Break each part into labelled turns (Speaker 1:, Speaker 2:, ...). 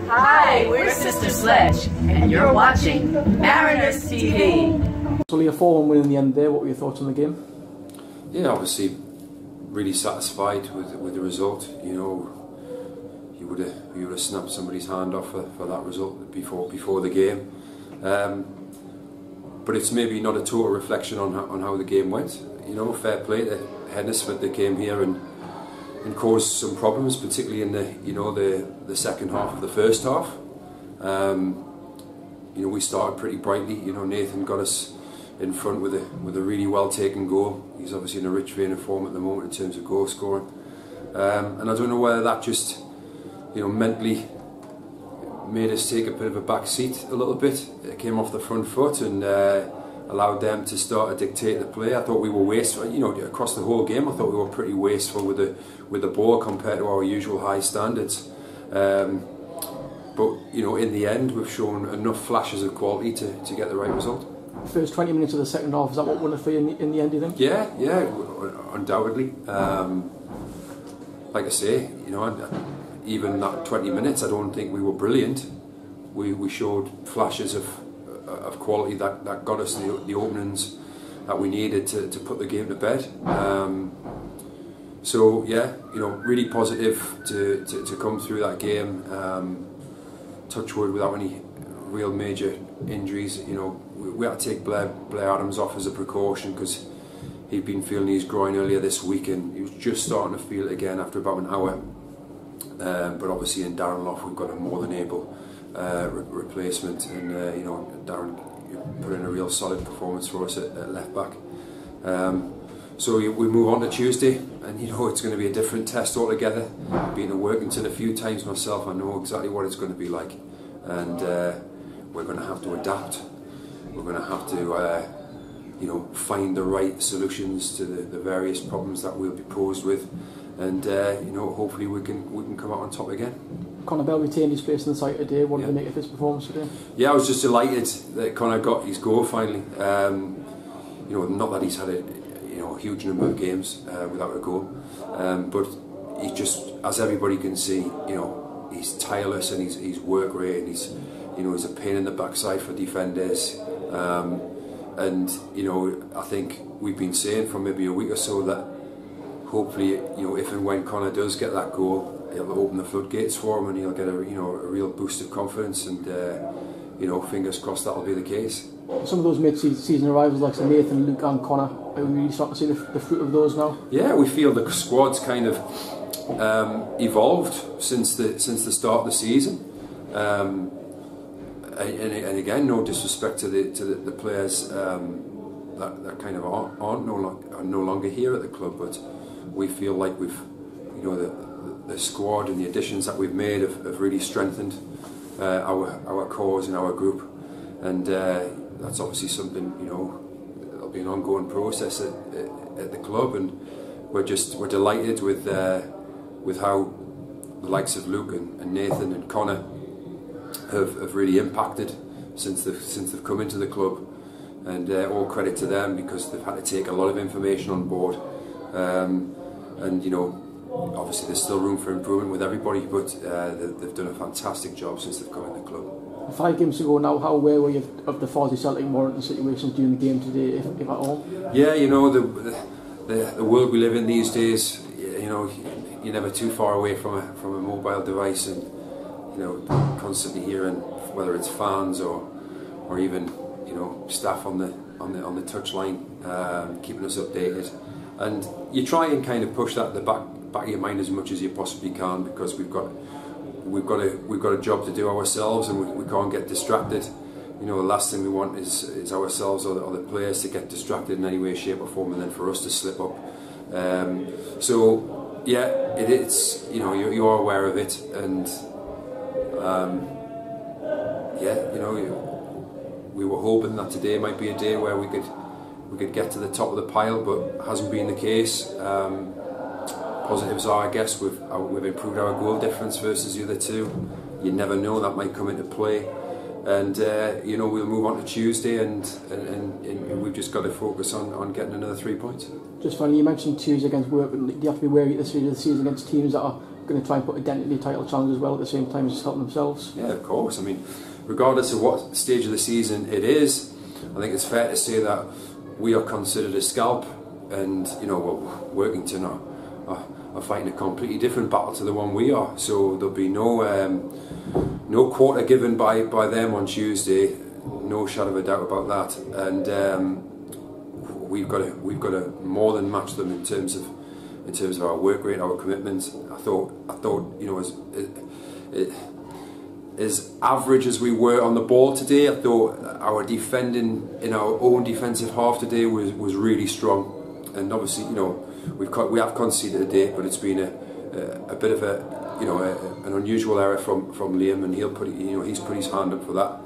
Speaker 1: Hi, we're Sister Sledge, and you're watching Mariners TV.
Speaker 2: So Lee, a 4-1 win in the end there. What were your thoughts on the game?
Speaker 3: Yeah, obviously really satisfied with the result. You know, you would have snapped somebody's hand off for that result before the game. But it's maybe not a total reflection on how the game went. You know, fair play to Hednesford. They came here and caused some problems, particularly in the second half of the first half. You know, we started pretty brightly. You know, Nathan got us in front with a really well taken goal. He's obviously in a rich vein of form at the moment in terms of goal scoring. And I don't know whether that just, you know, mentally made us take a bit of a back seat a little bit. It came off the front foot and allowed them to start to dictate the play. I thought we were wasteful, you know, across the whole game. I thought we were pretty wasteful with the ball compared to our usual high standards. But you know, in the end, we've shown enough flashes of quality to get the right result.
Speaker 2: First 20 minutes of the second half, is that what won it for you in the end, do you think? Yeah,
Speaker 3: undoubtedly. Like I say, you know, even that 20 minutes, I don't think we were brilliant. We showed flashes of quality that got us the openings that we needed to put the game to bed. So yeah, you know, really positive to come through that game. Touch wood, without any real major injuries. You know, we had to take Blair Adams off as a precaution because he'd been feeling his groin earlier this week and he was just starting to feel it again after about an hour. But obviously in Darren Loft we've got a more than able replacement, and you know, Darren put in a real solid performance for us at left back. So we move on to Tuesday, and you know, it's going to be a different test altogether. Been to Workington a few times myself, I know exactly what it's going to be like, and we're going to have to adapt. We're going to have to you know, find the right solutions to the various problems that we'll be posed with, and you know, hopefully we can come out on top again.
Speaker 2: Connor Bell retained his place in the side today. What did you make of his performance today? Yeah,
Speaker 3: I was just delighted that Connor got his goal finally. You know, not that he's had a huge number of games without a goal, but he just, as everybody can see, you know, he's tireless and his work rate, and he's a pain in the backside for defenders. And you know, I think we've been saying for maybe a week or so that hopefully, you know, if and when Connor does get that goal, it'll open the floodgates for him and he'll get a real boost of confidence, and you know, fingers crossed that'll be the case.
Speaker 2: Some of those mid-season arrivals like Nathan, Luke and Connor, are we really starting to see the fruit of those now? Yeah,
Speaker 3: we feel the squad's kind of evolved since the start of the season. And again, no disrespect to the players that kind of are no longer here at the club, but we feel like we've, you know, the squad and the additions that we've made have really strengthened our cause and our group, and that's obviously something, you know, that'll be an ongoing process at the club, and we're delighted with how the likes of Luke and Nathan and Connor have really impacted since they've come into the club, and all credit to them because they've had to take a lot of information on board, and you know, obviously there's still room for improvement with everybody, but they've done a fantastic job since they've come in the club.
Speaker 2: 5 games to go now, how aware were you of the Forsey Celtic Morton situations during the game today, if at all? Yeah,
Speaker 3: you know, the world we live in these days, you know, you're never too far away from a mobile device, and you know, constantly hearing whether it's fans or even, you know, staff on the touchline keeping us updated, and you try and kind of push that at the back of your mind as much as you possibly can, because we've got a job to do ourselves, and we can't get distracted. You know, the last thing we want is ourselves or the players to get distracted in any way, shape or form, and then for us to slip up. So yeah, it's, you know, you're aware of it, and yeah, you know, we were hoping that today might be a day where we could get to the top of the pile, but it hasn't been the case. Positives are, I guess, we've improved our goal difference versus the other two. You never know, that might come into play, and you know, we'll move on to Tuesday, and we've just got to focus on getting another 3 points.
Speaker 2: Just finally, you mentioned Tuesday against Work, do you have to be wary at this stage of the season against teams that are going to try and put a dent in the title challenge as well at the same time as helping themselves?
Speaker 3: Yeah, of course. I mean, regardless of what stage of the season it is, I think it's fair to say that we are considered a scalp, and you know, Workington are fighting a completely different battle to the one we are. So there'll be no quarter given by them on Tuesday, no shadow of a doubt about that. And we've got to more than match them in terms of our work rate, our commitment. I thought you know, as average as we were on the ball today, I thought our defending in our own defensive half today was really strong. And obviously, you know, we have conceded today, but it's been a bit of an unusual error from Liam, and he's put his hand up for that.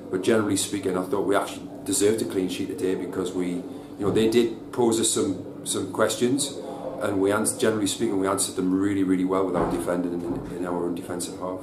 Speaker 3: But generally speaking, I thought we actually deserved a clean sheet today, because they did pose us some questions, and generally speaking, we answered them really, really well with our defending in our own defensive half.